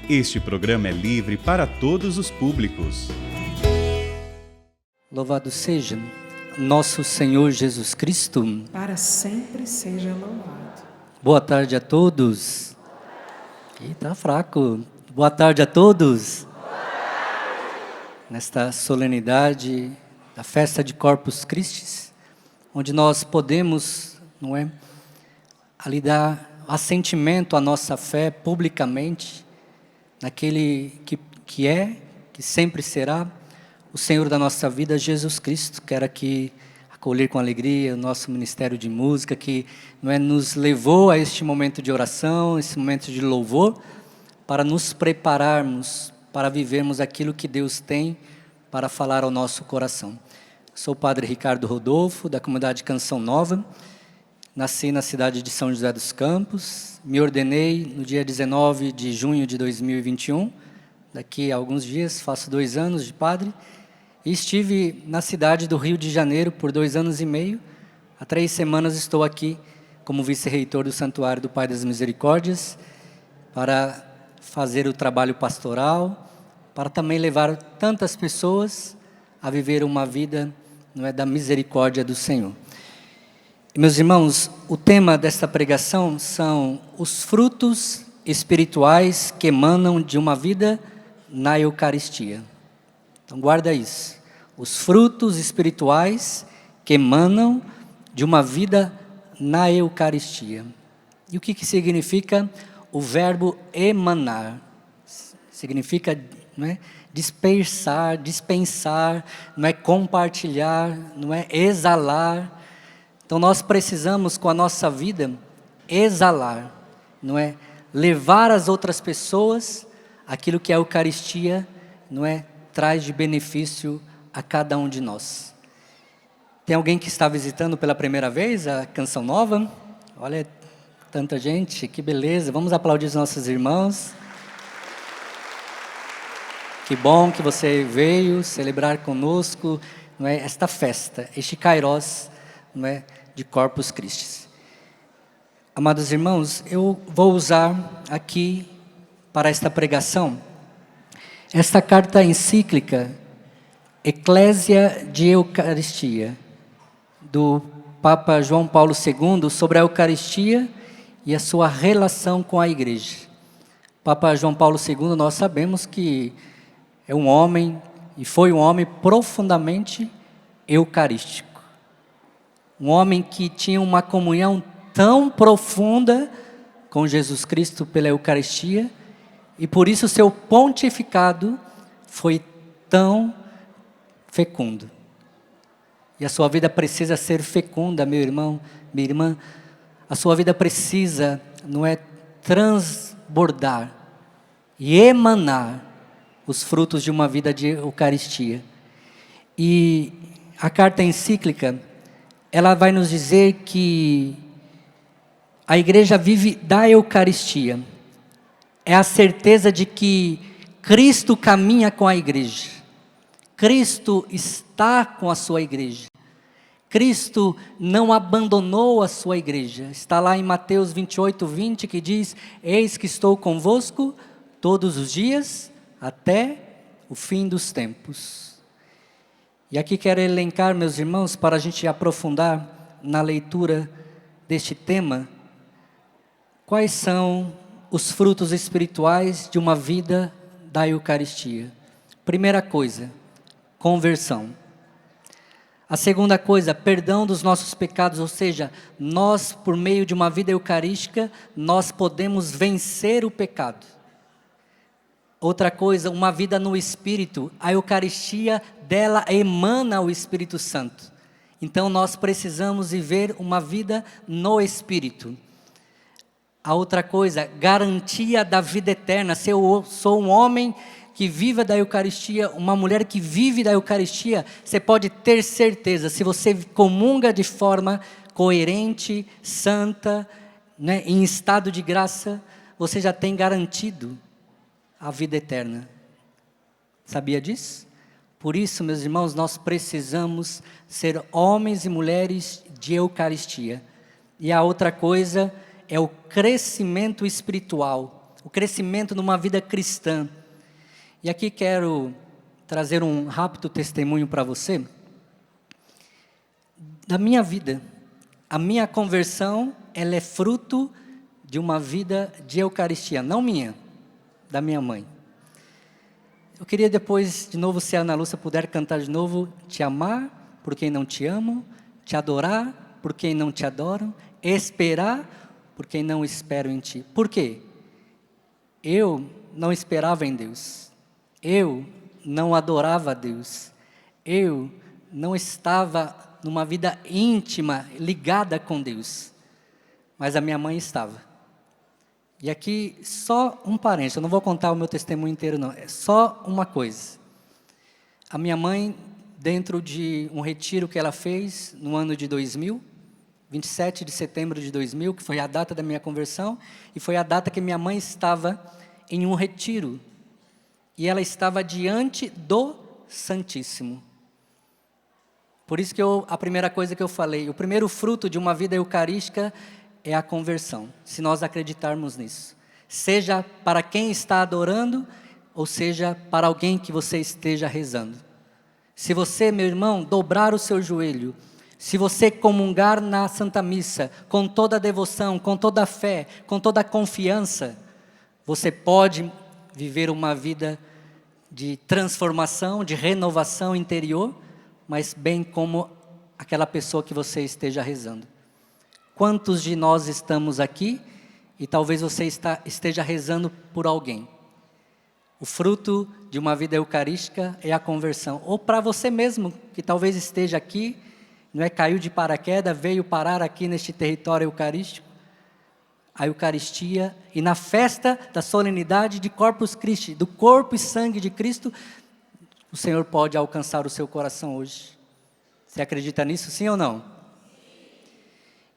Este programa é livre para todos os públicos. Louvado seja nosso Senhor Jesus Cristo. Para sempre seja louvado. Boa tarde a todos. Ih, tá fraco. Boa tarde a todos. Nesta solenidade da festa de Corpus Christi, onde nós podemos, ali dar assentimento à nossa fé publicamente, naquele que é, que sempre será, o Senhor da nossa vida, Jesus Cristo. Quero aqui acolher com alegria o nosso ministério de música, que nos levou a este momento de oração, esse momento de louvor, para nos prepararmos, para vivermos aquilo que Deus tem para falar ao nosso coração. Sou o padre Ricardo Rodolfo, da comunidade Canção Nova. Nasci na cidade de São José dos Campos, me ordenei no dia 19 de junho de 2021, daqui a alguns dias, faço 2 anos de padre, e estive na cidade do Rio de Janeiro por 2 anos e meio. Há 3 semanas estou aqui como vice-reitor do Santuário do Pai das Misericórdias, para fazer o trabalho pastoral, para também levar tantas pessoas a viver uma vida da misericórdia do Senhor. Meus irmãos, o tema desta pregação são os frutos espirituais que emanam de uma vida na Eucaristia. Então guarda isso. Os frutos espirituais que emanam de uma vida na Eucaristia. E o que significa o verbo emanar? Significa dispersar, dispensar, compartilhar, exalar. Então nós precisamos, com a nossa vida, exalar, levar às outras pessoas aquilo que a Eucaristia, traz de benefício a cada um de nós. Tem alguém que está visitando pela primeira vez a Canção Nova? Olha, tanta gente, que beleza. Vamos aplaudir os nossos irmãos. Que bom que você veio celebrar conosco, esta festa, este Kairos, de Corpus Christi. Amados irmãos, eu vou usar aqui para esta pregação esta carta encíclica Ecclesia de Eucaristia, do Papa João Paulo II, sobre a Eucaristia e a sua relação com a Igreja. Papa João Paulo II, nós sabemos que é um homem, e foi um homem profundamente eucarístico. Um homem que tinha uma comunhão tão profunda com Jesus Cristo pela Eucaristia, e por isso seu pontificado foi tão fecundo. E a sua vida precisa ser fecunda, meu irmão, minha irmã. A sua vida precisa, transbordar e emanar os frutos de uma vida de Eucaristia. E a carta encíclica, ela vai nos dizer que a igreja vive da Eucaristia. É a certeza de que Cristo caminha com a igreja. Cristo está com a sua igreja. Cristo não abandonou a sua igreja. Está lá em Mateus 28:20 que diz: eis que estou convosco todos os dias até o fim dos tempos. E aqui quero elencar, meus irmãos, para a gente aprofundar na leitura deste tema, quais são os frutos espirituais de uma vida da Eucaristia. Primeira coisa, conversão. A segunda coisa, perdão dos nossos pecados, ou seja, nós, por meio de uma vida eucarística, nós podemos vencer o pecado. Outra coisa, uma vida no Espírito. A Eucaristia, dela emana o Espírito Santo. Então nós precisamos viver uma vida no Espírito. A outra coisa, garantia da vida eterna. Se eu sou um homem que vive da Eucaristia, uma mulher que vive da Eucaristia, você pode ter certeza, se você comunga de forma coerente, santa, em estado de graça, você já tem garantido a vida eterna. Sabia disso? Por isso, meus irmãos, nós precisamos ser homens e mulheres de Eucaristia. E a outra coisa é o crescimento espiritual, o crescimento numa vida cristã. E aqui quero trazer um rápido testemunho para você. Da minha vida, a minha conversão, ela é fruto de uma vida de Eucaristia, não minha, da minha mãe. Eu queria depois, de novo, se a Ana Lúcia puder cantar de novo, te amar por quem não te amam, te adorar por quem não te adoram, esperar por quem não esperam em ti. Por quê? Eu não esperava em Deus, eu não adorava a Deus, eu não estava numa vida íntima, ligada com Deus, mas a minha mãe estava. E aqui só um parênteses, eu não vou contar o meu testemunho inteiro não, é só uma coisa. A minha mãe, dentro de um retiro que ela fez no ano de 2000, 27 de setembro de 2000, que foi a data da minha conversão, e foi a data que minha mãe estava em um retiro, e ela estava diante do Santíssimo. Por isso que a primeira coisa que eu falei, o primeiro fruto de uma vida eucarística é a conversão, se nós acreditarmos nisso. Seja para quem está adorando, ou seja para alguém que você esteja rezando. Se você, meu irmão, dobrar o seu joelho, se você comungar na Santa Missa, com toda a devoção, com toda a fé, com toda a confiança, você pode viver uma vida de transformação, de renovação interior, mas bem como aquela pessoa que você esteja rezando. Quantos de nós estamos aqui e talvez você esteja rezando por alguém? O fruto de uma vida eucarística é a conversão. Ou para você mesmo, que talvez esteja aqui, não é, caiu de paraquedas, veio parar aqui neste território eucarístico. A Eucaristia, e na festa da solenidade de Corpus Christi, do corpo e sangue de Cristo, o Senhor pode alcançar o seu coração hoje. Você acredita nisso, sim ou não?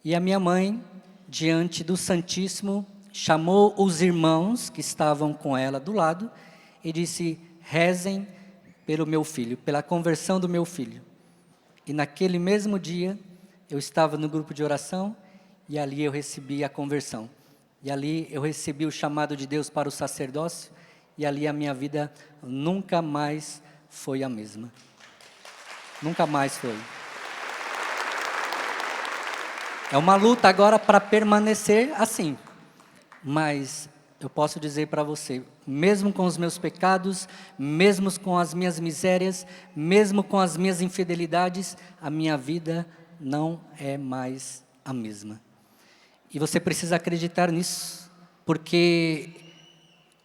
E a minha mãe, diante do Santíssimo, chamou os irmãos que estavam com ela do lado e disse: rezem pelo meu filho, pela conversão do meu filho. E naquele mesmo dia, eu estava no grupo de oração e ali eu recebi a conversão. E ali eu recebi o chamado de Deus para o sacerdócio e ali a minha vida nunca mais foi a mesma. Nunca mais foi. É uma luta agora para permanecer assim. Mas eu posso dizer para você, mesmo com os meus pecados, mesmo com as minhas misérias, mesmo com as minhas infidelidades, a minha vida não é mais a mesma. E você precisa acreditar nisso, porque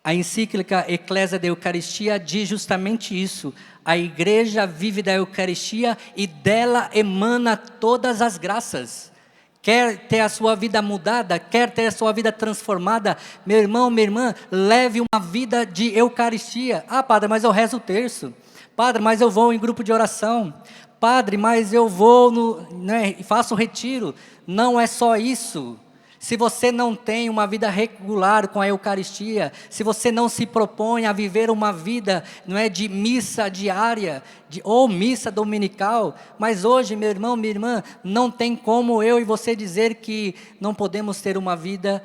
a encíclica Ecclesia de Eucaristia diz justamente isso. A igreja vive da Eucaristia e dela emana todas as graças. Quer ter a sua vida mudada, quer ter a sua vida transformada, meu irmão, minha irmã, leve uma vida de Eucaristia. Ah, padre, mas eu rezo o terço. Padre, mas eu vou em grupo de oração. Padre, mas eu vou e faço retiro. Não é só isso. Se você não tem uma vida regular com a Eucaristia, se você não se propõe a viver uma vida, de missa diária, ou missa dominical, mas hoje, meu irmão, minha irmã, não tem como eu e você dizer que não podemos ter uma vida,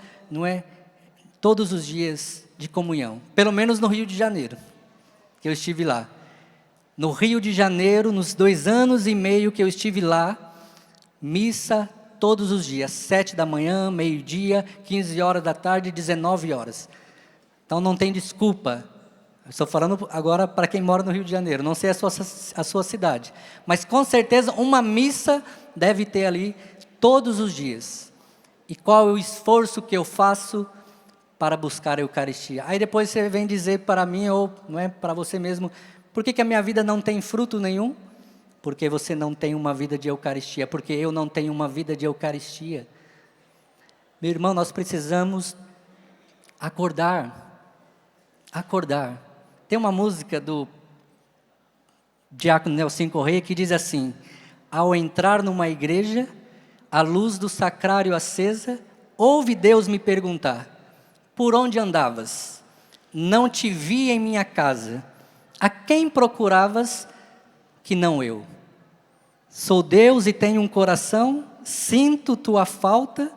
todos os dias de comunhão. Pelo menos no Rio de Janeiro, que eu estive lá. No Rio de Janeiro, nos 2 anos e meio que eu estive lá, missa todos os dias, 7 da manhã, meio-dia, 15 horas da tarde, 19 horas. Então não tem desculpa. Estou falando agora para quem mora no Rio de Janeiro, não sei a sua cidade. Mas com certeza uma missa deve ter ali todos os dias. E qual é o esforço que eu faço para buscar a Eucaristia? Aí depois você vem dizer para mim, ou para você mesmo, por que a minha vida não tem fruto nenhum? Porque você não tem uma vida de Eucaristia, porque eu não tenho uma vida de Eucaristia. Meu irmão, nós precisamos acordar. Tem uma música do diácono Nelson Correia que diz assim: ao entrar numa igreja, a luz do sacrário acesa, ouve Deus me perguntar: por onde andavas? Não te vi em minha casa. A quem procuravas que não eu? Sou Deus e tenho um coração sinto tua falta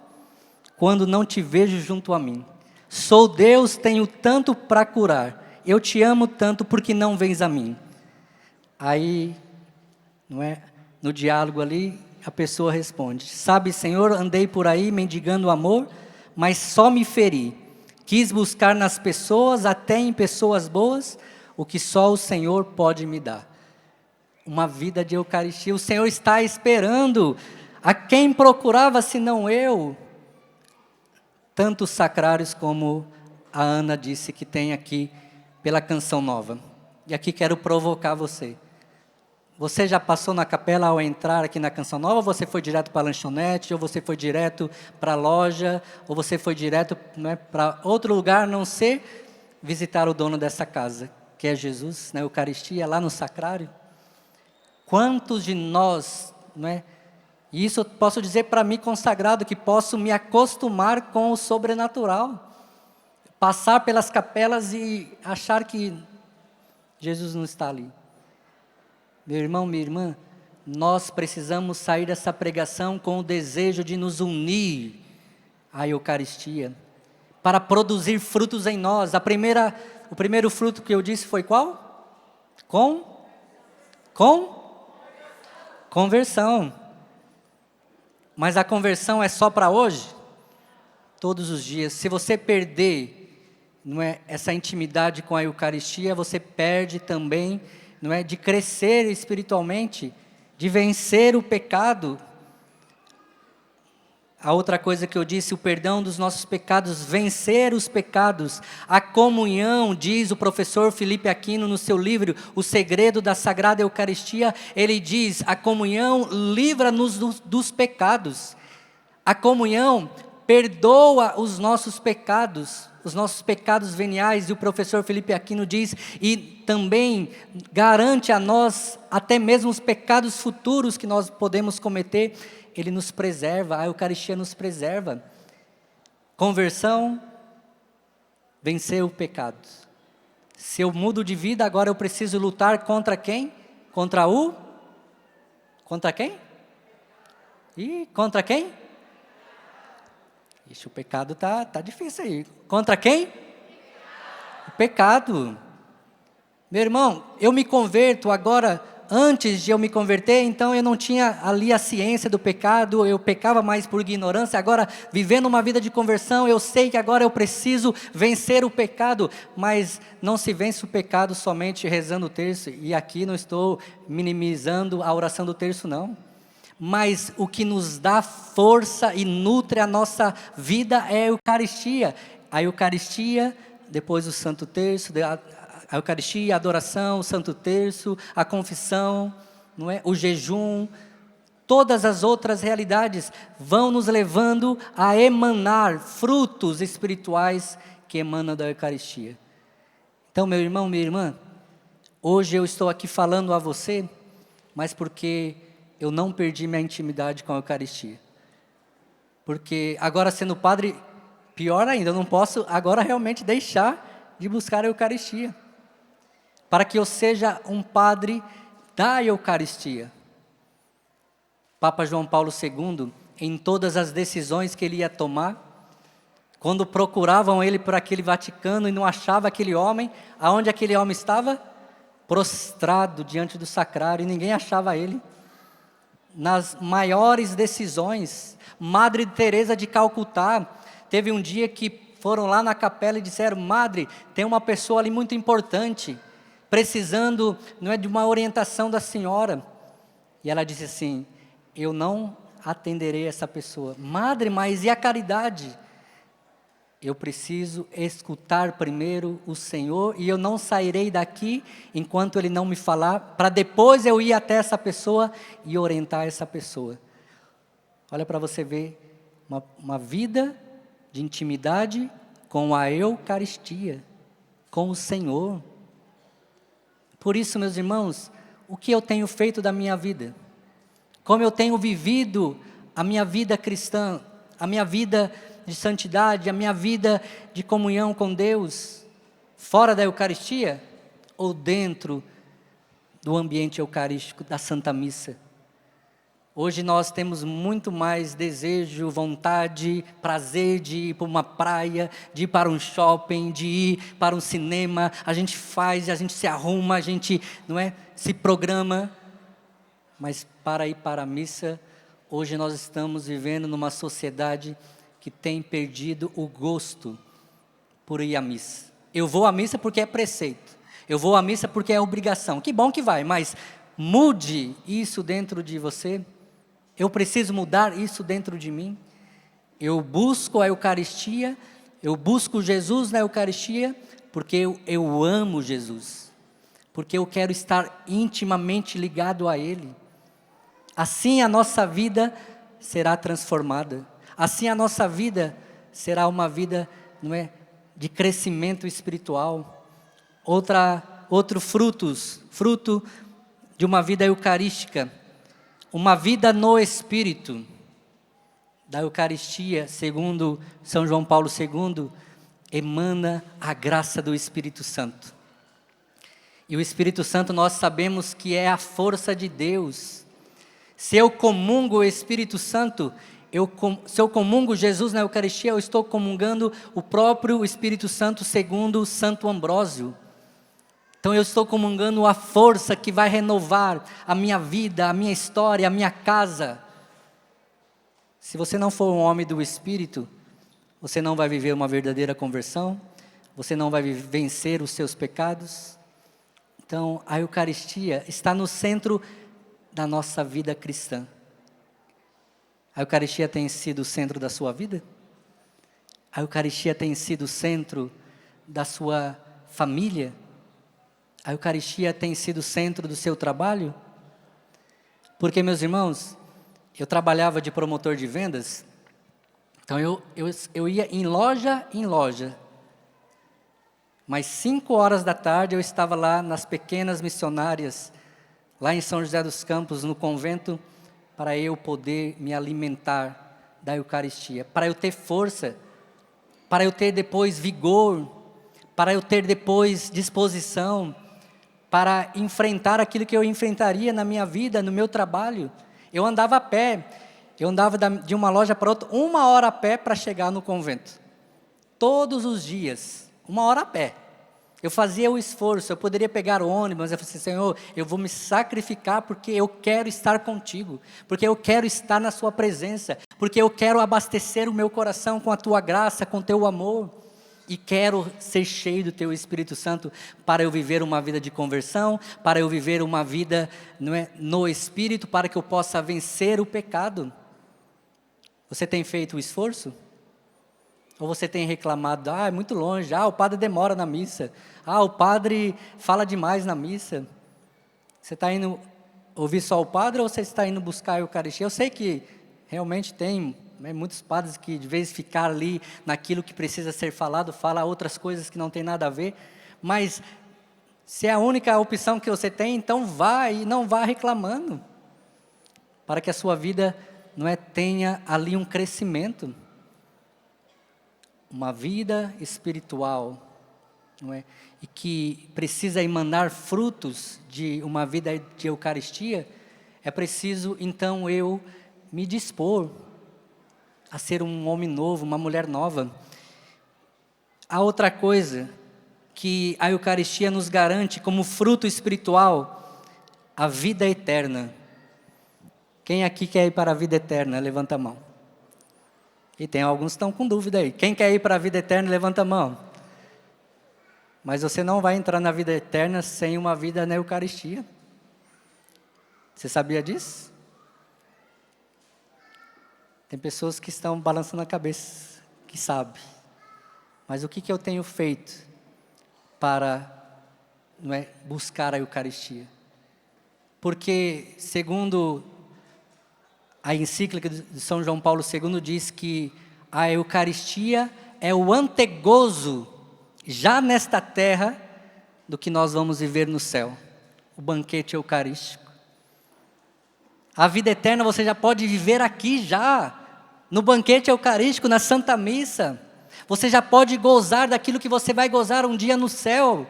quando não te vejo junto a mim. Sou Deus, tenho tanto para curar. Eu te amo tanto porque não vens a mim. Aí, não é? No diálogo ali, a pessoa responde: sabe, Senhor, andei por aí mendigando amor, mas só me feri. Quis buscar nas pessoas, até em pessoas boas, o que só o Senhor pode me dar. Uma vida de Eucaristia. O Senhor está esperando. A quem procurava senão eu? Tantos sacrários como a Ana disse que tem aqui pela Canção Nova. E aqui quero provocar você. Você já passou na capela ao entrar aqui na Canção Nova? Ou você foi direto para a lanchonete? Ou você foi direto para a loja? Ou você foi direto, né, para outro lugar, a não ser visitar o dono dessa casa, que é Jesus, na Eucaristia, lá no sacrário? Quantos de nós, não é? E isso eu posso dizer para mim consagrado, que posso me acostumar com o sobrenatural. Passar pelas capelas e achar que Jesus não está ali. Meu irmão, minha irmã, nós precisamos sair dessa pregação com o desejo de nos unir à Eucaristia, para produzir frutos em nós. O primeiro fruto que eu disse foi qual? Conversão. Mas a conversão é só para hoje? Todos os dias. Se você perder, não é, essa intimidade com a Eucaristia, você perde também, não é, de crescer espiritualmente, de vencer o pecado. A outra coisa que eu disse, o perdão dos nossos pecados, vencer os pecados. A comunhão, diz o professor Felipe Aquino no seu livro, O Segredo da Sagrada Eucaristia, ele diz, a comunhão livra-nos dos pecados. A comunhão perdoa os nossos pecados veniais, e o professor Felipe Aquino diz, e também garante a nós, até mesmo os pecados futuros que nós podemos cometer. Ele nos preserva, a Eucaristia nos preserva. Conversão, vencer o pecado. Se eu mudo de vida, agora eu preciso lutar contra quem? Contra quem? E contra quem? Ixi, o pecado tá difícil aí. Contra quem? O pecado. Meu irmão, eu me converto agora. Antes de eu me converter, então eu não tinha ali a ciência do pecado, eu pecava mais por ignorância. Agora, vivendo uma vida de conversão, eu sei que agora eu preciso vencer o pecado, mas não se vence o pecado somente rezando o terço, e aqui não estou minimizando a oração do terço, não. Mas o que nos dá força e nutre a nossa vida é a Eucaristia. A Eucaristia, depois o Santo Terço, a Eucaristia, a adoração, o Santo Terço, a confissão, não é? O jejum, todas as outras realidades vão nos levando a emanar frutos espirituais que emanam da Eucaristia. Então, meu irmão, minha irmã, hoje eu estou aqui falando a você, mas porque eu não perdi minha intimidade com a Eucaristia. Porque agora sendo padre, pior ainda, eu não posso agora realmente deixar de buscar a Eucaristia. Para que eu seja um padre da Eucaristia. Papa João Paulo II, em todas as decisões que ele ia tomar, quando procuravam ele por aquele Vaticano e não achava aquele homem, aonde aquele homem estava? Prostrado diante do sacrário, e ninguém achava ele. Nas maiores decisões, Madre Teresa de Calcutá, teve um dia que foram lá na capela e disseram: Madre, tem uma pessoa ali muito importante, precisando, não é, de uma orientação da senhora. E ela disse assim: eu não atenderei essa pessoa. Madre, mas e a caridade? Eu preciso escutar primeiro o Senhor, e eu não sairei daqui enquanto Ele não me falar, para depois eu ir até essa pessoa e orientar essa pessoa. Olha para você ver, uma vida de intimidade com a Eucaristia, com o Senhor. Por isso, meus irmãos, o que eu tenho feito da minha vida? Como eu tenho vivido a minha vida cristã, a minha vida de santidade, a minha vida de comunhão com Deus, fora da Eucaristia ou dentro do ambiente eucarístico da Santa Missa? Hoje nós temos muito mais desejo, vontade, prazer de ir para uma praia, de ir para um shopping, de ir para um cinema. A gente faz, a gente se arruma, a gente, não é, se programa. Mas para ir para a missa, hoje nós estamos vivendo numa sociedade que tem perdido o gosto por ir à missa. Eu vou à missa porque é preceito. Eu vou à missa porque é obrigação. Que bom que vai, mas mude isso dentro de você. Eu preciso mudar isso dentro de mim. Eu busco a Eucaristia, eu busco Jesus na Eucaristia, porque eu amo Jesus. Porque eu quero estar intimamente ligado a Ele. Assim a nossa vida será transformada. Assim a nossa vida será uma vida, não é, de crescimento espiritual. Outro fruto de uma vida eucarística. Uma vida no Espírito, da Eucaristia, segundo São João Paulo II, emana a graça do Espírito Santo. E o Espírito Santo nós sabemos que é a força de Deus. Se eu comungo o Espírito Santo, se eu comungo Jesus na Eucaristia, eu estou comungando o próprio Espírito Santo segundo Santo Ambrósio. Então eu estou comungando a força que vai renovar a minha vida, a minha história, a minha casa. Se você não for um homem do Espírito, você não vai viver uma verdadeira conversão, você não vai vencer os seus pecados. Então a Eucaristia está no centro da nossa vida cristã. A Eucaristia tem sido o centro da sua vida? A Eucaristia tem sido o centro da sua família? A Eucaristia tem sido o centro do seu trabalho? Porque, meus irmãos, eu trabalhava de promotor de vendas, então eu ia em loja, mas 5 horas da tarde eu estava lá nas pequenas missionárias, lá em São José dos Campos, no convento, para eu poder me alimentar da Eucaristia, para eu ter força, para eu ter depois vigor, para eu ter depois disposição, para enfrentar aquilo que eu enfrentaria na minha vida, no meu trabalho. Eu andava a pé, eu andava de uma loja para outra, 1 hora a pé para chegar no convento. Todos os dias, 1 hora a pé. Eu fazia o esforço, eu poderia pegar o ônibus, mas eu falei assim, Senhor, eu vou me sacrificar porque eu quero estar contigo, porque eu quero estar na sua presença, porque eu quero abastecer o meu coração com a tua graça, com o teu amor. E quero ser cheio do Teu Espírito Santo para eu viver uma vida de conversão, para eu viver uma vida, não é, no Espírito, para que eu possa vencer o pecado. Você tem feito o esforço? Ou você tem reclamado, é muito longe, o padre demora na missa, o padre fala demais na missa. Você está indo ouvir só o padre ou você está indo buscar a Eucaristia? Eu sei que realmente tem muitos padres que de vez ficar ali naquilo que precisa ser falado, fala outras coisas que não tem nada a ver, mas se é a única opção que você tem, então vá e não vá reclamando, para que a sua vida, não é, tenha ali um crescimento, uma vida espiritual, não é, e que precisa emanar frutos de uma vida de Eucaristia. É preciso então eu me dispor a ser um homem novo, uma mulher nova. A outra coisa que a Eucaristia nos garante como fruto espiritual, a vida eterna. Quem aqui quer ir para a vida eterna? Levanta a mão. E tem alguns que estão com dúvida aí. Quem quer ir para a vida eterna? Levanta a mão. Mas você não vai entrar na vida eterna sem uma vida na Eucaristia. Você sabia disso? Tem pessoas que estão balançando a cabeça, que sabem. Mas o que eu tenho feito para, não é, buscar a Eucaristia? Porque, segundo a encíclica de São João Paulo II, diz que a Eucaristia é o antegozo, já nesta terra, do que nós vamos viver no céu. O banquete eucarístico. A vida eterna você já pode viver aqui já, no banquete eucarístico, na Santa Missa. Você já pode gozar daquilo que você vai gozar um dia no céu.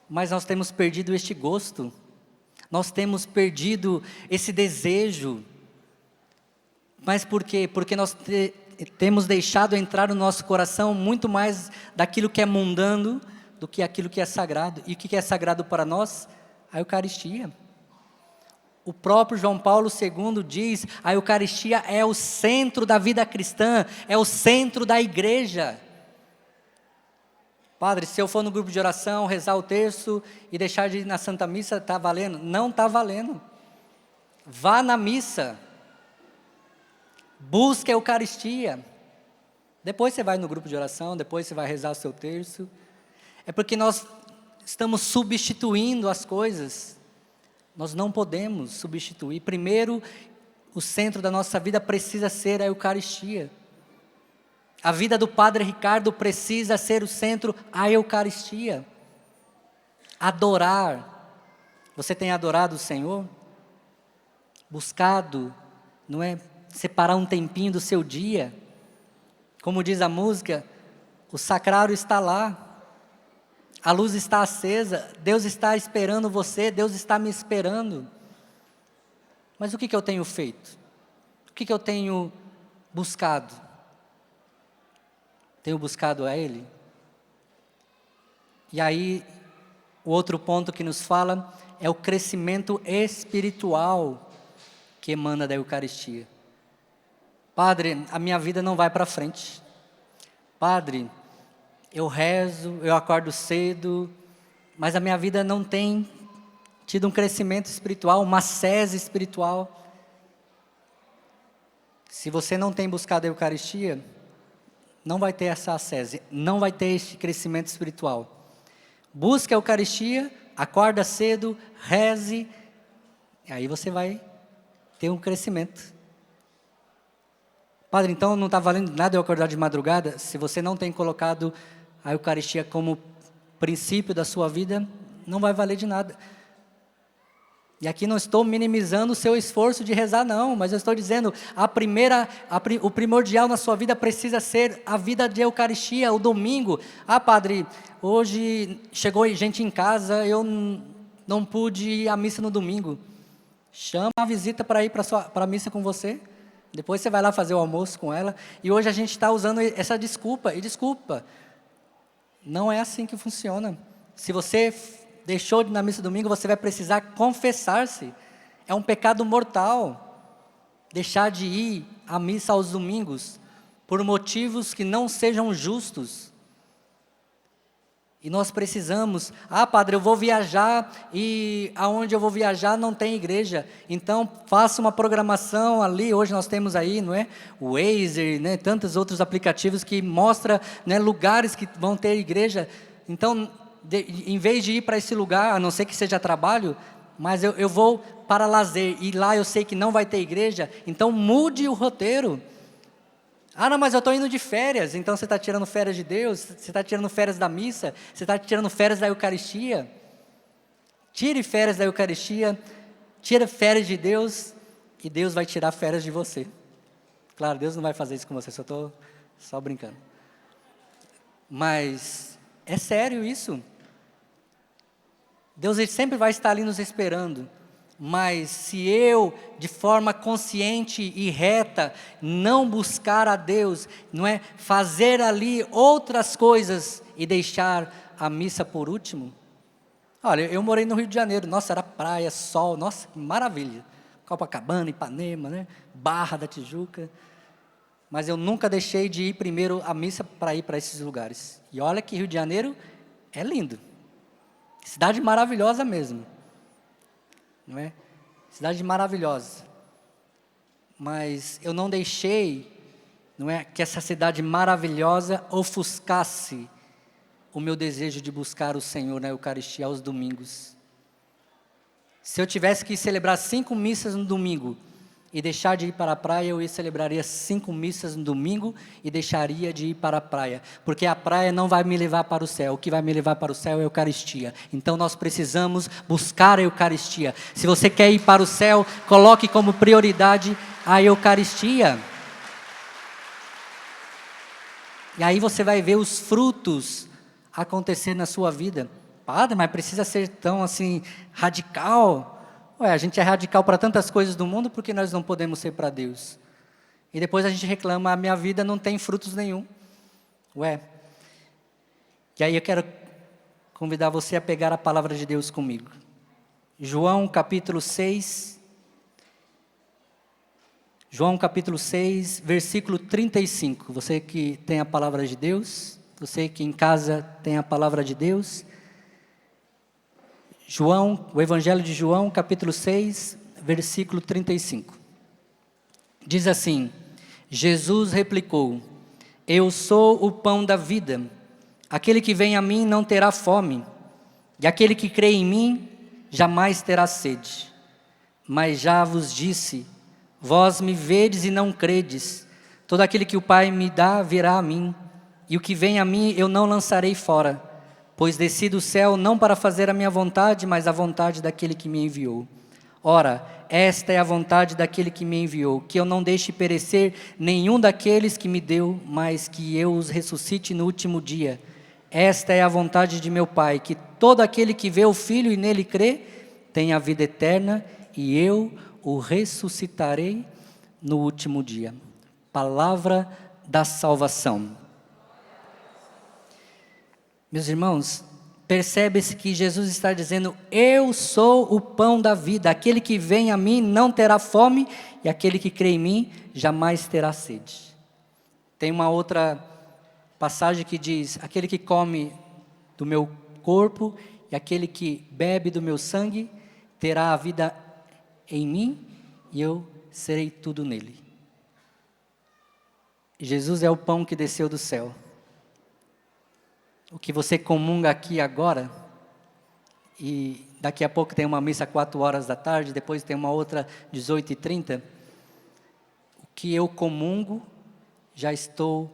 Mas nós temos perdido este gosto. Nós temos perdido esse desejo. Mas por quê? Porque nós temos deixado entrar no nosso coração muito mais daquilo que é mundano do que aquilo que é sagrado. E o que é sagrado para nós? A Eucaristia. O próprio João Paulo II diz: a Eucaristia é o centro da vida cristã, é o centro da igreja. Padre, se eu for no grupo de oração, rezar o terço e deixar de ir na Santa Missa, está valendo? Não está valendo. Vá na missa. Busque a Eucaristia. Depois você vai no grupo de oração, depois você vai rezar o seu terço. É porque nós estamos substituindo as coisas. Nós não podemos substituir. Primeiro, o centro da nossa vida precisa ser a Eucaristia. A vida do Padre Ricardo precisa ser o centro, a Eucaristia. Adorar. Você tem adorado o Senhor? Buscado, não é? Separar um tempinho do seu dia. Como diz a música, o sacrário está lá. A luz está acesa, Deus está esperando você, Deus está me esperando. Mas o que eu tenho feito? O que eu tenho buscado? Tenho buscado a Ele? E aí, o outro ponto que nos fala é o crescimento espiritual que emana da Eucaristia. Padre, a minha vida não vai para frente. Padre, eu rezo, eu acordo cedo, mas a minha vida não tem tido um crescimento espiritual, uma sese espiritual. Se você não tem buscado a Eucaristia, não vai ter essa sese, não vai ter este crescimento espiritual. Busque a Eucaristia, acorda cedo, reze, e aí você vai ter um crescimento. Padre, então não está valendo nada eu acordar de madrugada? Se você não tem colocado a Eucaristia como princípio da sua vida, não vai valer de nada. E aqui não estou minimizando o seu esforço de rezar, não, mas eu estou dizendo, o primordial na sua vida precisa ser a vida de Eucaristia, o domingo. Ah, Padre, hoje chegou gente em casa, eu não pude ir à missa no domingo. Chama a visita para ir para a missa com você. Depois você vai lá fazer o almoço com ela. E hoje a gente está usando essa desculpa. E desculpa, não é assim que funciona. Se você deixou de ir na missa domingo, você vai precisar confessar-se. É um pecado mortal. Deixar de ir à missa aos domingos, por motivos que não sejam justos. E nós precisamos, Padre, eu vou viajar e aonde eu vou viajar não tem igreja, então faça uma programação ali, hoje nós temos aí, não é? O Waze, né? Tantos outros aplicativos que mostram, né, lugares que vão ter igreja. Então, em vez de ir para esse lugar, a não ser que seja trabalho, mas eu vou para lazer e lá eu sei que não vai ter igreja, então mude o roteiro. Não, mas eu estou indo de férias, então você está tirando férias de Deus, você está tirando férias da missa, você está tirando férias da Eucaristia. Tire férias da Eucaristia, tire férias de Deus, e Deus vai tirar férias de você. Claro, Deus não vai fazer isso com você, estou só brincando. Mas é sério isso. Deus, Ele sempre vai estar ali nos esperando. Mas se eu, de forma consciente e reta, não buscar a Deus, não é, fazer ali outras coisas e deixar a missa por último. Olha, eu morei no Rio de Janeiro, nossa, era praia, sol, nossa, que maravilha. Copacabana, Ipanema, né? Barra da Tijuca. Mas eu nunca deixei de ir primeiro à missa para ir para esses lugares. E olha que Rio de Janeiro é lindo. Cidade maravilhosa mesmo. Não é? Cidade maravilhosa. Mas eu não deixei, não é, que essa cidade maravilhosa ofuscasse o meu desejo de buscar o Senhor na Eucaristia aos domingos. Se eu tivesse que celebrar 5 missas no domingo e deixar de ir para a praia, eu celebraria 5 missas no domingo e deixaria de ir para a praia, porque a praia não vai me levar para o céu, o que vai me levar para o céu é a Eucaristia. Então nós precisamos buscar a Eucaristia. Se você quer ir para o céu, coloque como prioridade a Eucaristia. E aí você vai ver os frutos acontecer na sua vida. Padre, mas precisa ser tão assim radical? A gente é radical para tantas coisas do mundo, porque nós não podemos ser para Deus. E depois a gente reclama, a minha vida não tem frutos nenhum. Ué. E aí eu quero convidar você a pegar a palavra de Deus comigo. João capítulo 6. João capítulo 6, versículo 35. Você que tem a palavra de Deus, você que em casa tem a palavra de Deus. O Evangelho de João, capítulo 6, versículo 35. Diz assim: Jesus replicou: Eu sou o pão da vida. Aquele que vem a mim não terá fome, e aquele que crê em mim jamais terá sede. Mas já vos disse: vós me vedes e não credes. Todo aquele que o Pai me dá virá a mim, e o que vem a mim eu não lançarei fora, pois desci do céu não para fazer a minha vontade, mas a vontade daquele que me enviou. Ora, esta é a vontade daquele que me enviou, que eu não deixe perecer nenhum daqueles que me deu, mas que eu os ressuscite no último dia. Esta é a vontade de meu Pai, que todo aquele que vê o Filho e nele crê, tenha a vida eterna, e eu o ressuscitarei no último dia. Palavra da salvação. Meus irmãos, percebe-se que Jesus está dizendo: eu sou o pão da vida, aquele que vem a mim não terá fome, e aquele que crê em mim jamais terá sede. Tem uma outra passagem que diz: aquele que come do meu corpo e aquele que bebe do meu sangue terá a vida em mim e eu serei tudo nele. Jesus é o pão que desceu do céu. O que você comunga aqui agora, e daqui a pouco tem uma missa 4 da tarde, depois tem uma outra 18h30, o que eu comungo, já estou,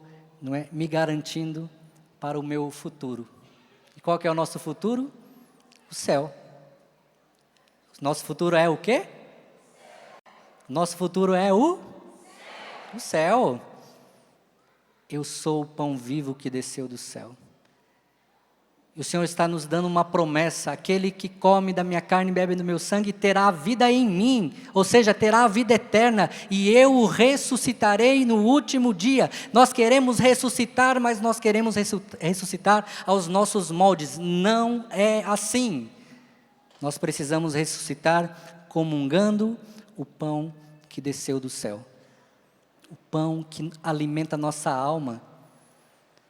me garantindo para o meu futuro. E qual que é o nosso futuro? O céu. Nosso futuro é o quê? Nosso futuro é o céu. Eu sou o pão vivo que desceu do céu. E o Senhor está nos dando uma promessa: aquele que come da minha carne e bebe do meu sangue terá a vida em mim, ou seja, terá a vida eterna, e eu o ressuscitarei no último dia. Nós queremos ressuscitar, mas nós queremos ressuscitar aos nossos moldes. Não é assim. Nós precisamos ressuscitar comungando o pão que desceu do céu, o pão que alimenta a nossa alma.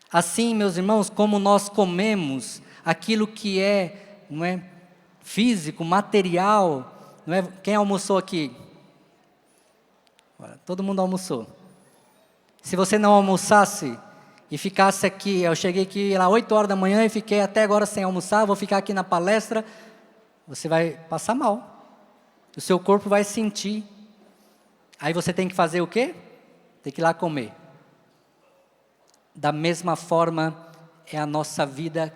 Assim, meus irmãos, como nós comemos aquilo que é, físico, material, Quem almoçou aqui? Todo mundo almoçou. Se você não almoçasse e ficasse aqui, eu cheguei aqui às 8 da manhã e fiquei até agora sem almoçar, vou ficar aqui na palestra, você vai passar mal. O seu corpo vai sentir. Aí você tem que fazer o quê? Tem que ir lá comer. Da mesma forma é a nossa vida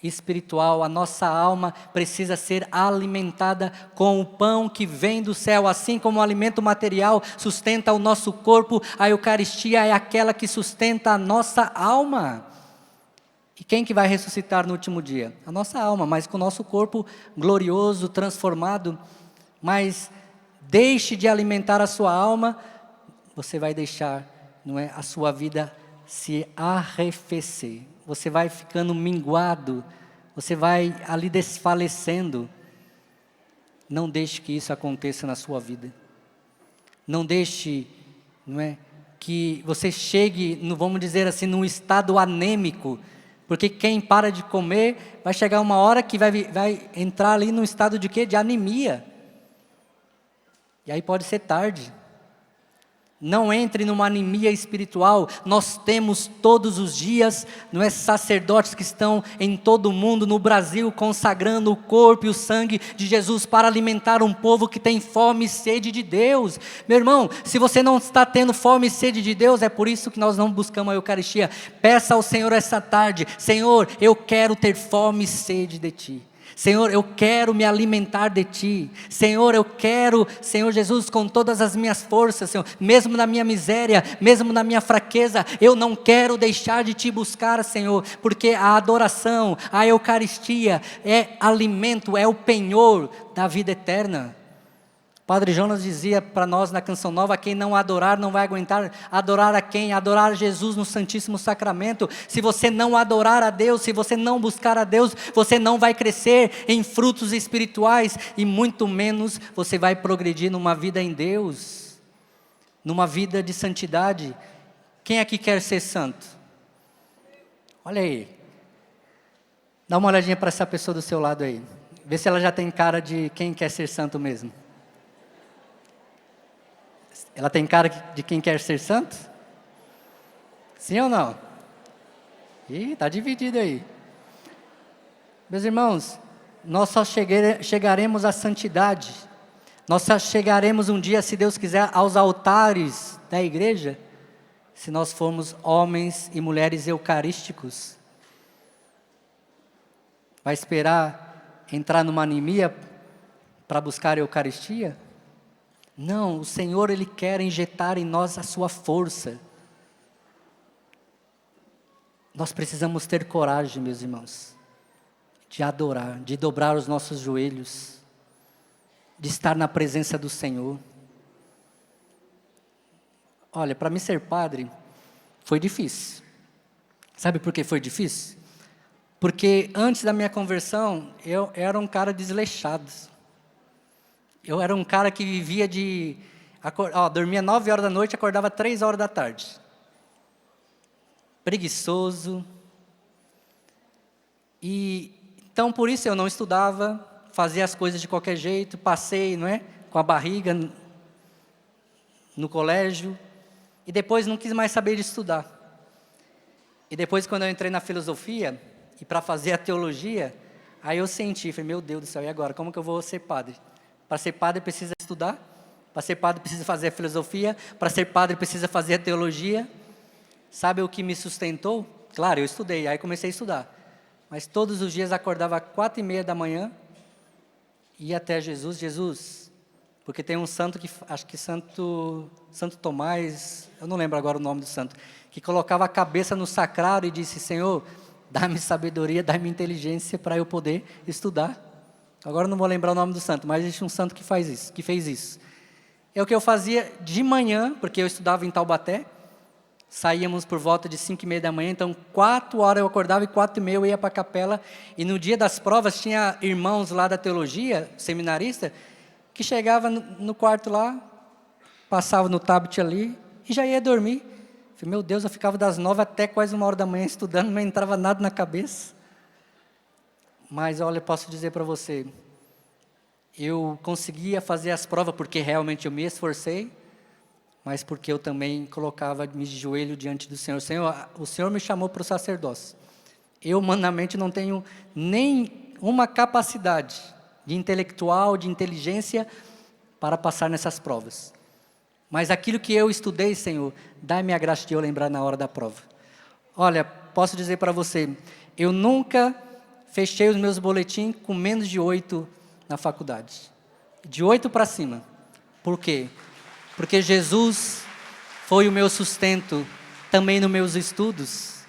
espiritual, a nossa alma precisa ser alimentada com o pão que vem do céu. Assim como o alimento material sustenta o nosso corpo, a Eucaristia é aquela que sustenta a nossa alma. E quem que vai ressuscitar no último dia? A nossa alma, mas com o nosso corpo glorioso, transformado. Mas deixe de alimentar a sua alma, você vai deixar, a sua vida se arrefecer. Você vai ficando minguado, você vai ali desfalecendo. Não deixe que isso aconteça na sua vida. Não deixe, que você chegue, vamos dizer assim, num estado anêmico. Porque quem para de comer, vai chegar uma hora que vai entrar ali num estado de quê? De anemia. E aí pode ser tarde. Não entre numa anemia espiritual. Nós temos todos os dias, sacerdotes que estão em todo o mundo, no Brasil, consagrando o corpo e o sangue de Jesus para alimentar um povo que tem fome e sede de Deus. Meu irmão, se você não está tendo fome e sede de Deus, é por isso que nós não buscamos a Eucaristia. Peça ao Senhor essa tarde: Senhor, eu quero ter fome e sede de Ti. Senhor, eu quero me alimentar de Ti. Senhor, eu quero, Senhor Jesus, com todas as minhas forças, Senhor, mesmo na minha miséria, mesmo na minha fraqueza, eu não quero deixar de Te buscar, Senhor, porque a adoração, a Eucaristia é alimento, é o penhor da vida eterna. Padre Jonas dizia para nós na Canção Nova: quem não adorar não vai aguentar. Adorar a quem? Adorar Jesus no Santíssimo Sacramento. Se você não adorar a Deus, se você não buscar a Deus, você não vai crescer em frutos espirituais e muito menos você vai progredir numa vida em Deus, numa vida de santidade. Quem aqui quer ser santo? Olha aí. Dá uma olhadinha para essa pessoa do seu lado aí. Vê se ela já tem cara de quem quer ser santo mesmo. Ela tem cara de quem quer ser santo? Sim ou não? Ih, está dividido aí. Meus irmãos, nós só chegaremos à santidade. Nós só chegaremos um dia, se Deus quiser, aos altares da igreja, se nós formos homens e mulheres eucarísticos. Vai esperar entrar numa anemia para buscar a Eucaristia? Não, o Senhor, Ele quer injetar em nós a sua força. Nós precisamos ter coragem, meus irmãos, de adorar, de dobrar os nossos joelhos, de estar na presença do Senhor. Olha, para mim ser padre foi difícil. Sabe por que foi difícil? Porque antes da minha conversão, eu era um cara desleixado. Eu era um cara que vivia dormia 9 horas da noite e acordava 3 horas da tarde. Preguiçoso. E então por isso eu não estudava, fazia as coisas de qualquer jeito, passei, com a barriga no colégio, e depois não quis mais saber de estudar. E depois, quando eu entrei na filosofia, e para fazer a teologia, aí eu senti, falei, meu Deus do céu, e agora, como que eu vou ser padre? Para ser padre precisa estudar, para ser padre precisa fazer a filosofia, para ser padre precisa fazer a teologia. Sabe o que me sustentou? Claro, eu estudei, aí comecei a estudar. Mas todos os dias acordava às 4:30 da manhã, ia até Jesus, porque tem um santo que, acho que Santo Tomás, eu não lembro agora o nome do santo, que colocava a cabeça no sacrário e disse, Senhor, dá-me sabedoria, dá-me inteligência para eu poder estudar. Agora eu não vou lembrar o nome do santo, mas existe um santo que fez isso. É o que eu fazia de manhã, porque eu estudava em Taubaté, saíamos por volta de 5:30 da manhã, então 4 horas eu acordava e 4:30 eu ia para a capela, e no dia das provas tinha irmãos lá da teologia, seminarista, que chegava no quarto lá, passava no tablet ali e já ia dormir. Falei, meu Deus, eu ficava das 9 até quase 1 hora da manhã estudando, não entrava nada na cabeça. Mas olha, eu posso dizer para você, eu conseguia fazer as provas porque realmente eu me esforcei, mas porque eu também colocava-me de joelho diante do Senhor. O Senhor me chamou para o sacerdócio. Eu, humanamente, não tenho nem uma capacidade de intelectual, de inteligência, para passar nessas provas. Mas aquilo que eu estudei, Senhor, dá-me a graça de eu lembrar na hora da prova. Olha, posso dizer para você, eu nunca fechei os meus boletins com menos de 8 na faculdade. De 8 para cima. Por quê? Porque Jesus foi o meu sustento também nos meus estudos.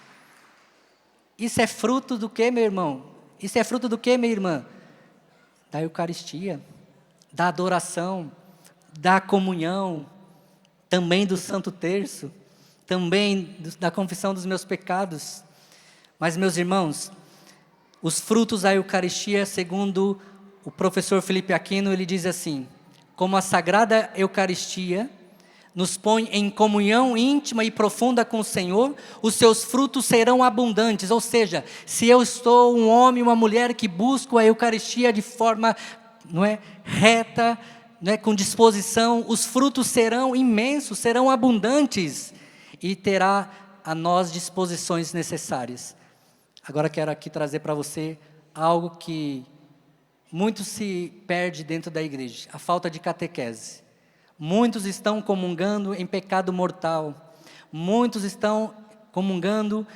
Isso é fruto do quê, meu irmão? Isso é fruto do quê, minha irmã? Da Eucaristia, da adoração, da comunhão, também do Santo Terço, também da confissão dos meus pecados. Mas, meus irmãos, os frutos da Eucaristia, segundo o professor Felipe Aquino, ele diz assim, como a Sagrada Eucaristia nos põe em comunhão íntima e profunda com o Senhor, os seus frutos serão abundantes. Ou seja, se eu estou um homem, uma mulher que busco a Eucaristia de forma reta, com disposição, os frutos serão imensos, serão abundantes e terá a nós disposições necessárias. Agora quero aqui trazer para você algo que muito se perde dentro da igreja, a falta de catequese. Muitos estão comungando em pecado mortal, muitos estão comungando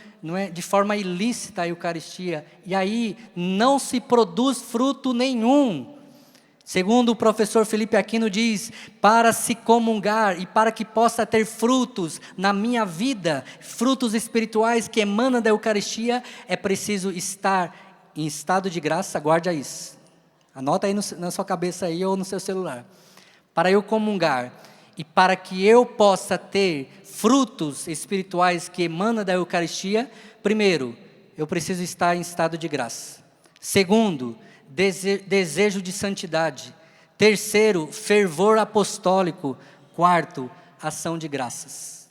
de forma ilícita a Eucaristia, e aí não se produz fruto nenhum. Segundo o professor Felipe Aquino diz, para se comungar e para que possa ter frutos na minha vida, frutos espirituais que emanam da Eucaristia, é preciso estar em estado de graça, guarda isso. Anota aí na sua cabeça aí ou no seu celular. para eu comungar e para que eu possa ter frutos espirituais que emanam da Eucaristia, primeiro, eu preciso estar em estado de graça. Segundo, desejo de santidade. Terceiro, fervor apostólico. Quarto, ação de graças.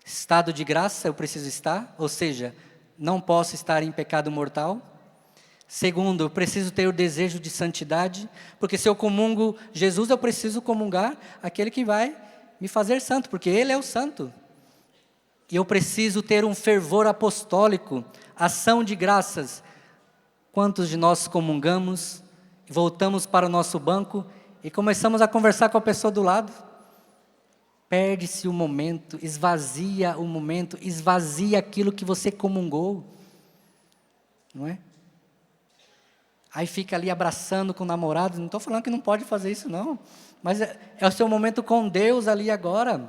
Estado de graça eu preciso estar, ou seja, não posso estar em pecado mortal. Segundo, eu preciso ter o desejo de santidade, porque se eu comungo Jesus, eu preciso comungar aquele que vai me fazer santo, porque Ele é o santo. E eu preciso ter um fervor apostólico, ação de graças. Quantos de nós comungamos, voltamos para o nosso banco e começamos a conversar com a pessoa do lado? Perde-se o momento, esvazia o momento, esvazia aquilo que você comungou, não é? Aí fica ali abraçando com o namorado, não estou falando que não pode fazer isso não, mas é o seu momento com Deus ali agora,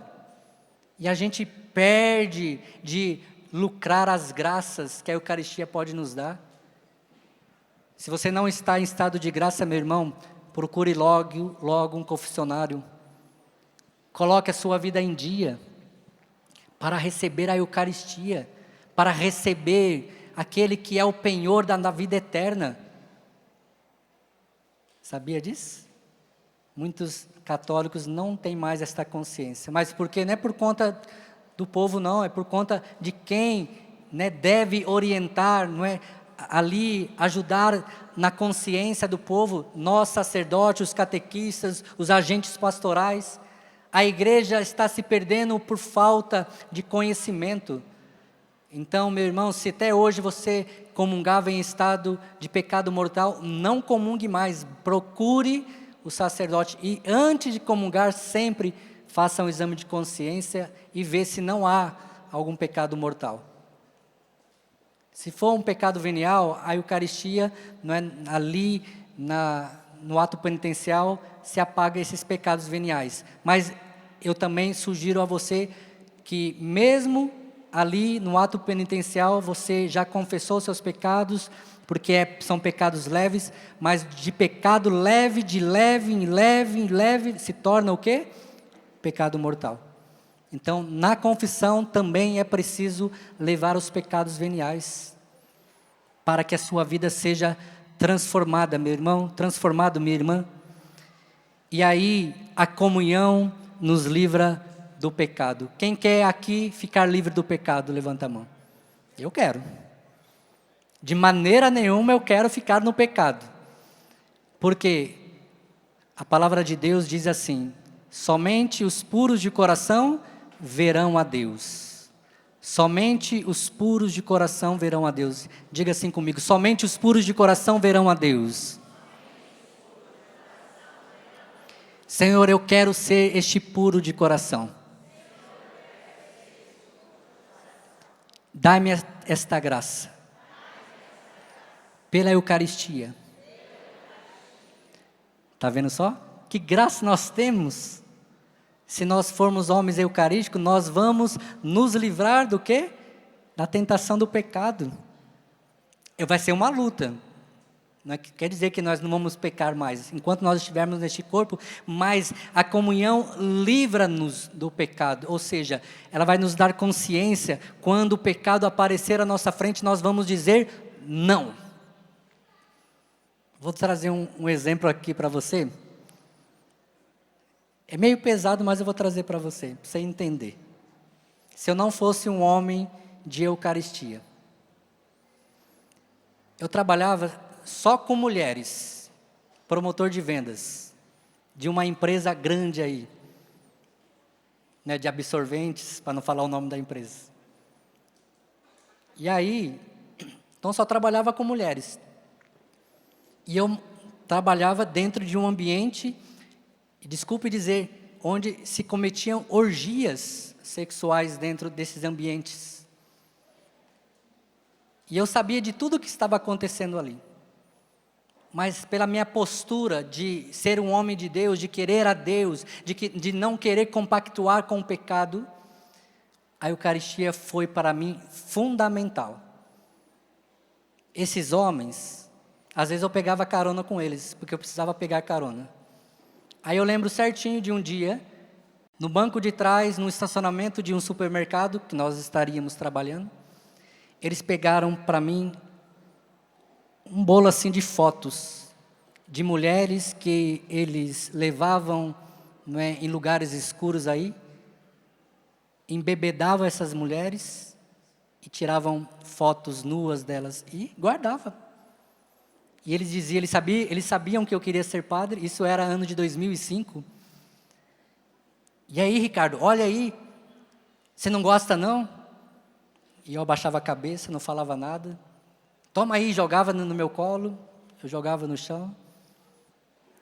e a gente perde de lucrar as graças que a Eucaristia pode nos dar. Se você não está em estado de graça, meu irmão, procure logo um confessionário, coloque a sua vida em dia, para receber a Eucaristia, para receber aquele que é o penhor da vida eterna. Sabia disso? Muitos católicos não têm mais esta consciência, mas porque não é por conta do povo não, é por conta de quem, né, deve orientar, não é, ali ajudar na consciência do povo, nós sacerdotes, os catequistas, os agentes pastorais. A igreja está se perdendo por falta de conhecimento. Então, meu irmão, se até hoje você comungava em estado de pecado mortal, não comungue mais, procure o sacerdote e antes de comungar sempre faça um exame de consciência e vê se não há algum pecado mortal. Se for um pecado venial, a Eucaristia, não é, ali no ato penitencial se apaga esses pecados veniais. Mas eu também sugiro a você que mesmo ali no ato penitencial você já confessou seus pecados, porque são pecados leves, mas de pecado leve, de leve em leve em leve, se torna o quê? Pecado mortal. Então, na confissão também é preciso levar os pecados veniais, para que a sua vida seja transformada, meu irmão, transformado, minha irmã. E aí, a comunhão nos livra do pecado. Quem quer aqui ficar livre do pecado, levanta a mão. Eu quero. De maneira nenhuma eu quero ficar no pecado. Porque a palavra de Deus diz assim: somente os puros de coração verão a Deus. Somente os puros de coração verão a Deus. Diga assim comigo: somente os puros de coração verão a Deus. Senhor, eu quero ser este puro de coração. Dai-me esta graça, pela Eucaristia. Está vendo só? Que graça nós temos. Se nós formos homens eucarísticos, nós vamos nos livrar do quê? Da tentação do pecado. Vai ser uma luta. Não quer dizer que nós não vamos pecar mais, enquanto nós estivermos neste corpo, mas a comunhão livra-nos do pecado, ou seja, ela vai nos dar consciência, quando o pecado aparecer à nossa frente, nós vamos dizer não. Vou trazer um exemplo aqui para você, é meio pesado, mas eu vou trazer para você entender. Se eu não fosse um homem de Eucaristia, eu trabalhava só com mulheres, promotor de vendas, de uma empresa grande aí, né, de absorventes, para não falar o nome da empresa. E aí, então só trabalhava com mulheres. E eu trabalhava dentro de um ambiente, desculpe dizer, onde se cometiam orgias sexuais dentro desses ambientes. E eu sabia de tudo o que estava acontecendo ali. Mas pela minha postura de ser um homem de Deus, de querer a Deus, de não querer compactuar com o pecado, a Eucaristia foi para mim fundamental. Esses homens, às vezes eu pegava carona com eles, porque eu precisava pegar carona. Aí eu lembro certinho de um dia, no banco de trás, no estacionamento de um supermercado, que nós estaríamos trabalhando, eles pegaram para mim um bolo assim de fotos, de mulheres que eles levavam, não é, em lugares escuros aí, embebedavam essas mulheres e tiravam fotos nuas delas e guardavam. E eles diziam, eles sabiam que eu queria ser padre, isso era ano de 2005. E aí, Ricardo, olha aí, você não gosta não? E eu abaixava a cabeça, não falava nada. Toma aí, jogava no meu colo, eu jogava no chão.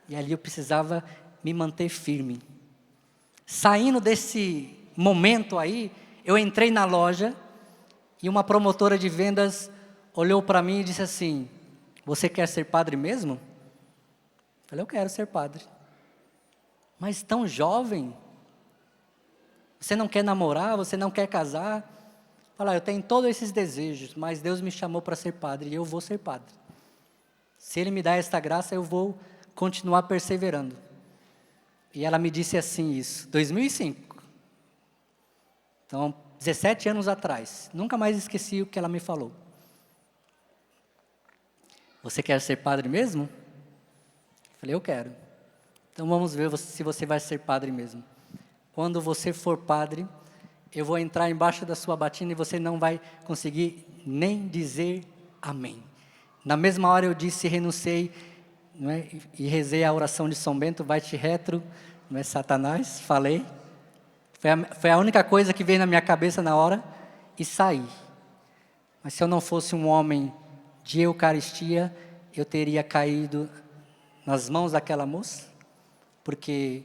E ali eu precisava me manter firme. Saindo desse momento aí, eu entrei na loja e uma promotora de vendas olhou para mim e disse assim: você quer ser padre mesmo? Eu falei, eu quero ser padre. Mas tão jovem? Você não quer namorar? Você não quer casar? Eu falei, eu tenho todos esses desejos, mas Deus me chamou para ser padre e eu vou ser padre. Se Ele me dá esta graça, eu vou continuar perseverando. E ela me disse assim isso, 2005. Então, 17 anos atrás. Nunca mais esqueci o que ela me falou. Você quer ser padre mesmo? Eu falei, eu quero. Então vamos ver se você vai ser padre mesmo. Quando você for padre, eu vou entrar embaixo da sua batina e você não vai conseguir nem dizer amém. Na mesma hora eu disse, renunciei, não é? E rezei a oração de São Bento, vai-te retro, não é, Satanás, falei. Foi a única coisa que veio na minha cabeça na hora e saí. Mas se eu não fosse um homem de Eucaristia, eu teria caído nas mãos daquela moça, porque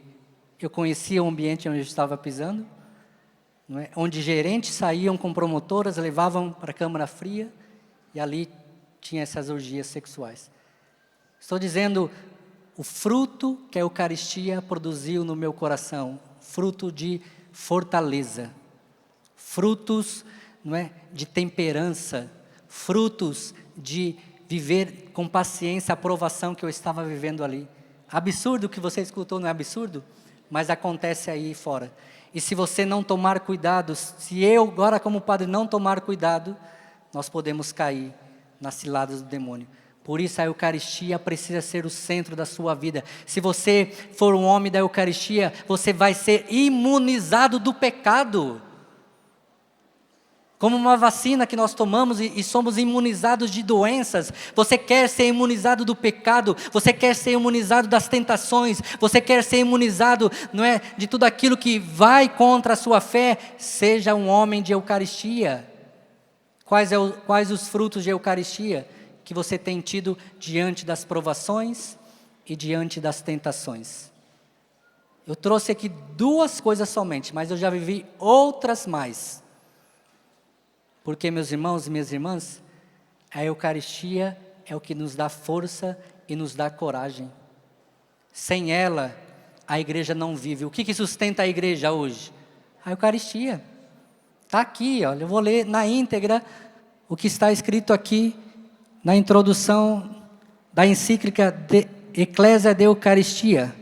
eu conhecia o ambiente onde eu estava pisando, não é? Onde gerentes saíam com promotoras, levavam para a câmara fria, e ali tinha essas orgias sexuais. Estou dizendo o fruto que a Eucaristia produziu no meu coração, fruto de fortaleza, frutos, não é, de temperança, frutos de viver com paciência a provação que eu estava vivendo ali. Absurdo o que você escutou, não é absurdo? Mas acontece aí fora. E se você não tomar cuidado, se eu agora como padre não tomar cuidado, nós podemos cair nas ciladas do demônio. Por isso a Eucaristia precisa ser o centro da sua vida. Se você for um homem da Eucaristia, você vai ser imunizado do pecado. Como uma vacina que nós tomamos e somos imunizados de doenças. Você quer ser imunizado do pecado, você quer ser imunizado das tentações, você quer ser imunizado, não é, de tudo aquilo que vai contra a sua fé. Seja um homem de Eucaristia. Quais os frutos de Eucaristia que você tem tido diante das provações e diante das tentações? Eu trouxe aqui 2 coisas somente, mas eu já vivi outras mais. Porque, meus irmãos e minhas irmãs, a Eucaristia é o que nos dá força e nos dá coragem. Sem ela, a igreja não vive. O que sustenta a igreja hoje? A Eucaristia. Está aqui, olha, eu vou ler na íntegra o que está escrito aqui na introdução da encíclica de Ecclesia de Eucaristia.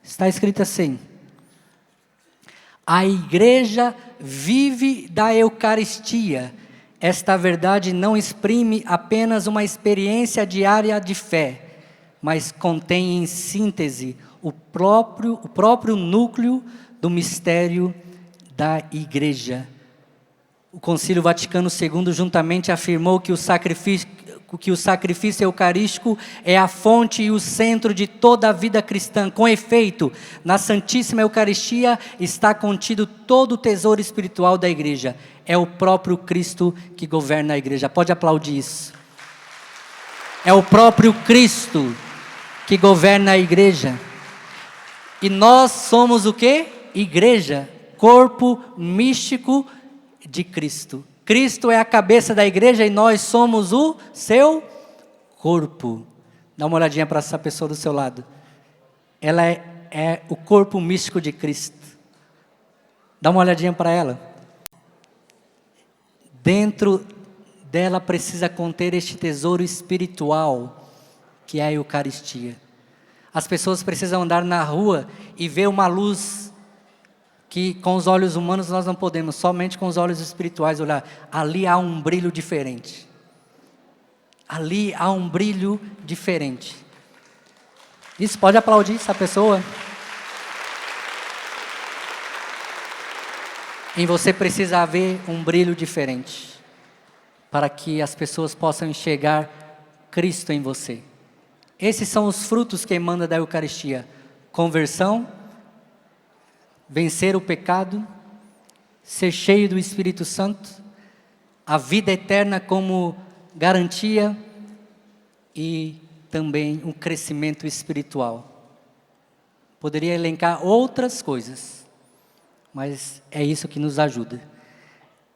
Está escrito assim: a igreja vive da Eucaristia. Esta verdade não exprime apenas uma experiência diária de fé, mas contém em síntese o próprio núcleo do mistério da igreja. O Concílio Vaticano II juntamente afirmou que o sacrifício eucarístico é a fonte e o centro de toda a vida cristã. Com efeito, na Santíssima Eucaristia está contido todo o tesouro espiritual da igreja. É o próprio Cristo que governa a igreja. Pode aplaudir isso. É o próprio Cristo que governa a igreja. E nós somos o quê? Igreja, corpo místico de Cristo. Cristo é a cabeça da igreja e nós somos o seu corpo. Dá uma olhadinha para essa pessoa do seu lado. Ela é o corpo místico de Cristo. Dá uma olhadinha para ela. Dentro dela precisa conter este tesouro espiritual, que é a Eucaristia. As pessoas precisam andar na rua e ver uma luz que com os olhos humanos nós não podemos, somente com os olhos espirituais olhar. Ali há um brilho diferente. Ali há um brilho diferente. Isso, pode aplaudir essa pessoa. Em você precisa haver um brilho diferente, para que as pessoas possam enxergar Cristo em você. Esses são os frutos que emana da Eucaristia: conversão, vencer o pecado, ser cheio do Espírito Santo, a vida eterna como garantia e também um crescimento espiritual. Poderia elencar outras coisas, mas é isso que nos ajuda.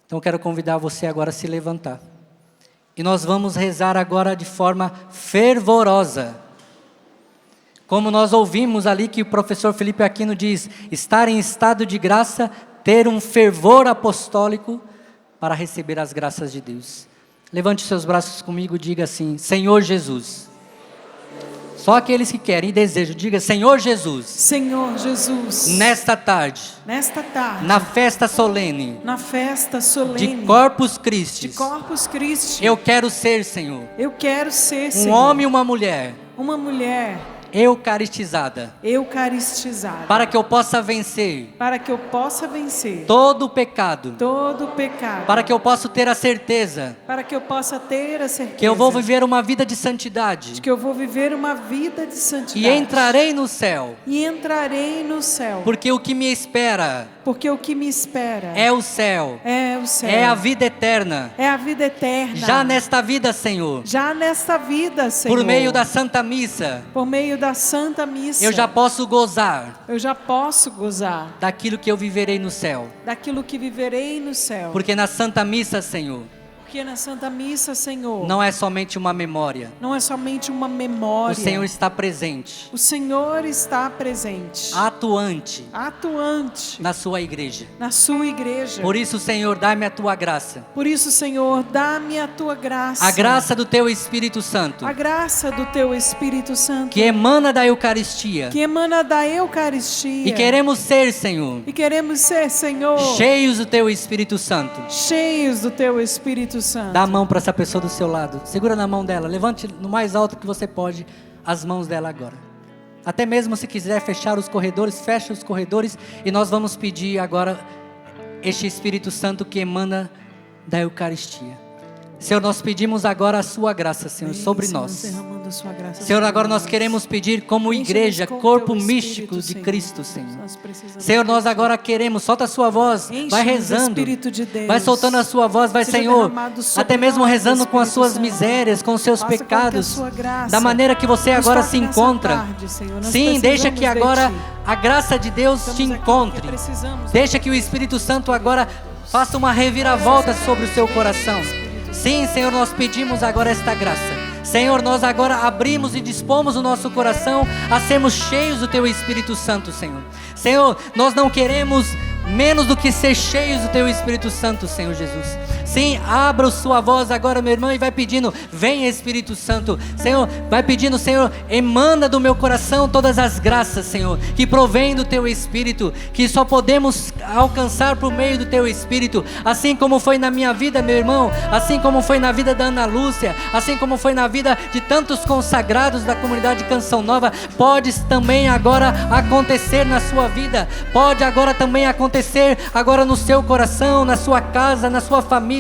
Então eu quero convidar você agora a se levantar. E nós vamos rezar agora de forma fervorosa. Como nós ouvimos ali que o professor Felipe Aquino diz, estar em estado de graça, ter um fervor apostólico para receber as graças de Deus. Levante seus braços comigo e diga assim: Senhor Jesus. Só aqueles que querem e desejam, diga: Senhor Jesus. Senhor Jesus. Nesta tarde. Na festa solene. De Corpus Christi. Eu quero ser, Senhor. Um homem e uma mulher. Eucaristizada. Para que eu possa vencer. Todo o pecado. Para que eu possa ter a certeza. Que eu vou viver uma vida de santidade. E entrarei no céu. Porque o que me espera. É o céu. É a vida eterna. Já nesta vida, Senhor. Por meio da Santa Missa. Eu já posso gozar. Daquilo que eu viverei no céu. Porque na Santa Missa, Senhor. Não é somente uma memória. O Senhor está presente. Atuante. Na sua igreja. Por isso, Senhor, dá-me a tua graça. A graça do teu Espírito Santo. Que emana da Eucaristia. E queremos ser, Senhor. Cheios do teu Espírito Santo. Dá a mão para essa pessoa do seu lado. Segura na mão dela. Levante no mais alto que você pode as mãos dela agora. Até mesmo se quiser fechar os corredores, feche os corredores. E nós vamos pedir agora este Espírito Santo que emana da Eucaristia. Senhor, nós pedimos agora a sua graça, Senhor, sobre nós. Senhor, agora nós queremos pedir como igreja, corpo místico de Cristo, Senhor. Senhor, nós agora queremos, solta a sua voz, vai rezando, vai soltando a sua voz, vai, Senhor, até mesmo rezando com as suas misérias, com os seus pecados, da maneira que você agora se encontra. Sim, deixa que agora a graça de Deus te encontre. Deixa que o Espírito Santo agora faça uma reviravolta sobre o seu coração. Sim, Senhor, nós pedimos agora esta graça. Senhor, nós agora abrimos e dispomos o nosso coração a sermos cheios do Teu Espírito Santo, Senhor. Senhor, nós não queremos menos do que ser cheios do Teu Espírito Santo, Senhor Jesus. Sim, abra sua voz agora, meu irmão, e vai pedindo: venha Espírito Santo. Senhor, vai pedindo: Senhor, emana do meu coração todas as graças, Senhor, que provém do Teu Espírito, que só podemos alcançar por meio do Teu Espírito. Assim como foi na minha vida, meu irmão, assim como foi na vida da Ana Lúcia, assim como foi na vida de tantos consagrados da comunidade Canção Nova, pode também agora acontecer na sua vida, pode agora também acontecer agora no seu coração, na sua casa, na sua família.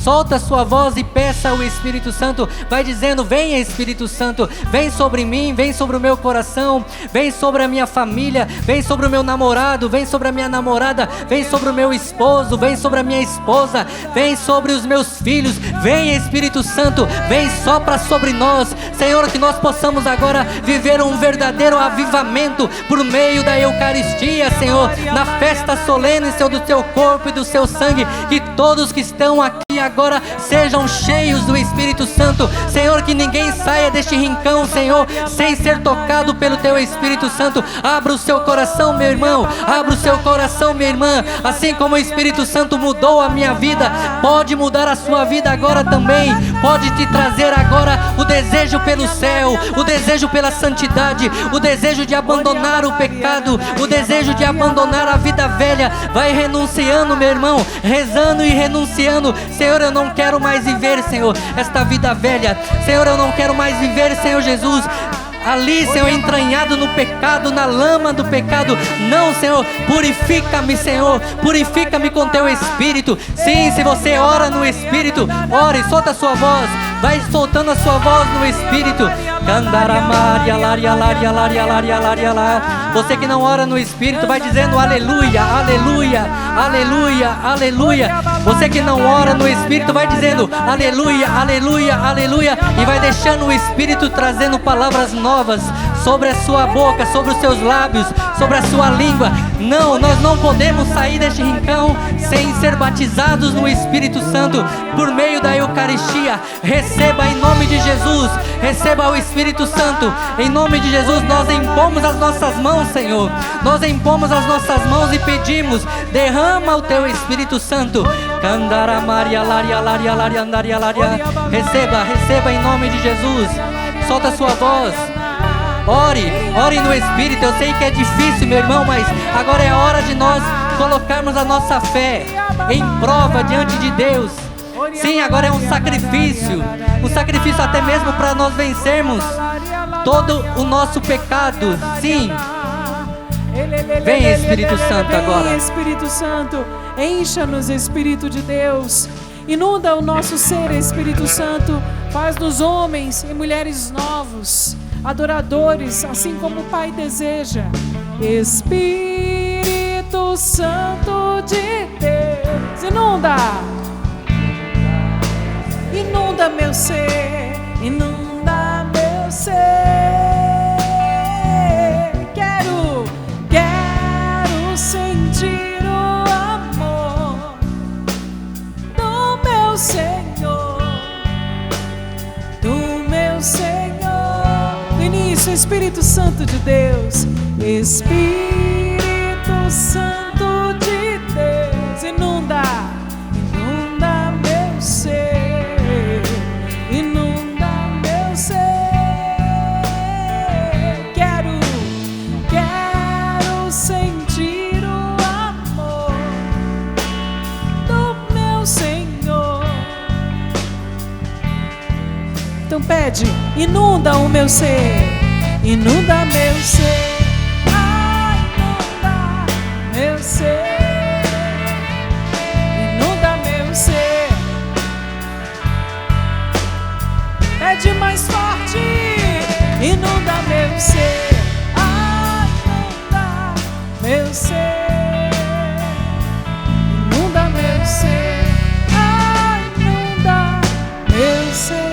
Solta a sua voz e peça ao Espírito Santo. Vai dizendo: venha Espírito Santo, vem sobre mim, vem sobre o meu coração, vem sobre a minha família, vem sobre o meu namorado, vem sobre a minha namorada, vem sobre o meu esposo, vem sobre a minha esposa, vem sobre os meus filhos. Venha Espírito Santo, vem sopra sobre nós, Senhor, que nós possamos agora viver um verdadeiro avivamento por meio da Eucaristia, Senhor, na festa solene, Senhor, do teu corpo e do seu sangue, que todos que estão aqui agora sejam cheios do Espírito Santo, Senhor, que ninguém saia deste rincão, Senhor, sem ser tocado pelo teu Espírito Santo. Abra o seu coração, meu irmão, abra o seu coração, minha irmã, assim como o Espírito Santo mudou a minha vida, pode mudar a sua vida agora também, pode te trazer agora o desejo pelo céu, o desejo pela santidade, o desejo de abandonar o pecado, o desejo de abandonar a vida velha. Vai renunciando, meu irmão, rezando e renunciando. Senhor, eu não quero mais viver, Senhor, esta vida velha. Senhor, eu não quero mais viver, Senhor Jesus, ali, Senhor, entranhado no pecado, na lama do pecado. Não, Senhor, purifica-me, Senhor, purifica-me com teu Espírito. Sim, se você ora no Espírito, ore, solta a sua voz, vai soltando a sua voz no Espírito. Você que não ora no Espírito, vai dizendo aleluia, aleluia, aleluia, aleluia. Você que não ora no Espírito, vai dizendo aleluia, aleluia, aleluia, e vai deixando o Espírito trazendo palavras novas sobre a sua boca, sobre os seus lábios, sobre a sua língua. Não, nós não podemos sair deste rincão sem ser batizados no Espírito Santo por meio da Eucaristia. Receba em nome de Jesus, receba o Espírito Santo. Em nome de Jesus, nós impomos as nossas mãos, Senhor. Nós impomos as nossas mãos e pedimos: derrama o teu Espírito Santo. Receba, receba em nome de Jesus. Solta a sua voz. Ore, ore no Espírito. Eu sei que é difícil, meu irmão, mas agora é a hora de nós colocarmos a nossa fé em prova diante de Deus. Sim, agora é um sacrifício até mesmo para nós vencermos todo o nosso pecado. Sim. Vem, Espírito Santo, agora. Vem, Espírito Santo, encha-nos, Espírito de Deus. Inunda o nosso ser, Espírito Santo. Faz-nos homens e mulheres novos, adoradores, assim como o Pai deseja. Espírito Santo de Deus, inunda, inunda meu ser, inunda meu ser. Quero sentir o amor do meu Senhor, do meu Senhor. Início, Espírito Santo de Deus, Espírito Santo de Deus, inunda, inunda meu ser, inunda meu ser. Quero sentir o amor do meu Senhor. Então pede, inunda o meu ser, inunda meu ser, inunda meu ser, inunda meu ser. Pede mais forte, inunda meu ser, inunda meu ser, inunda meu ser, inunda meu ser.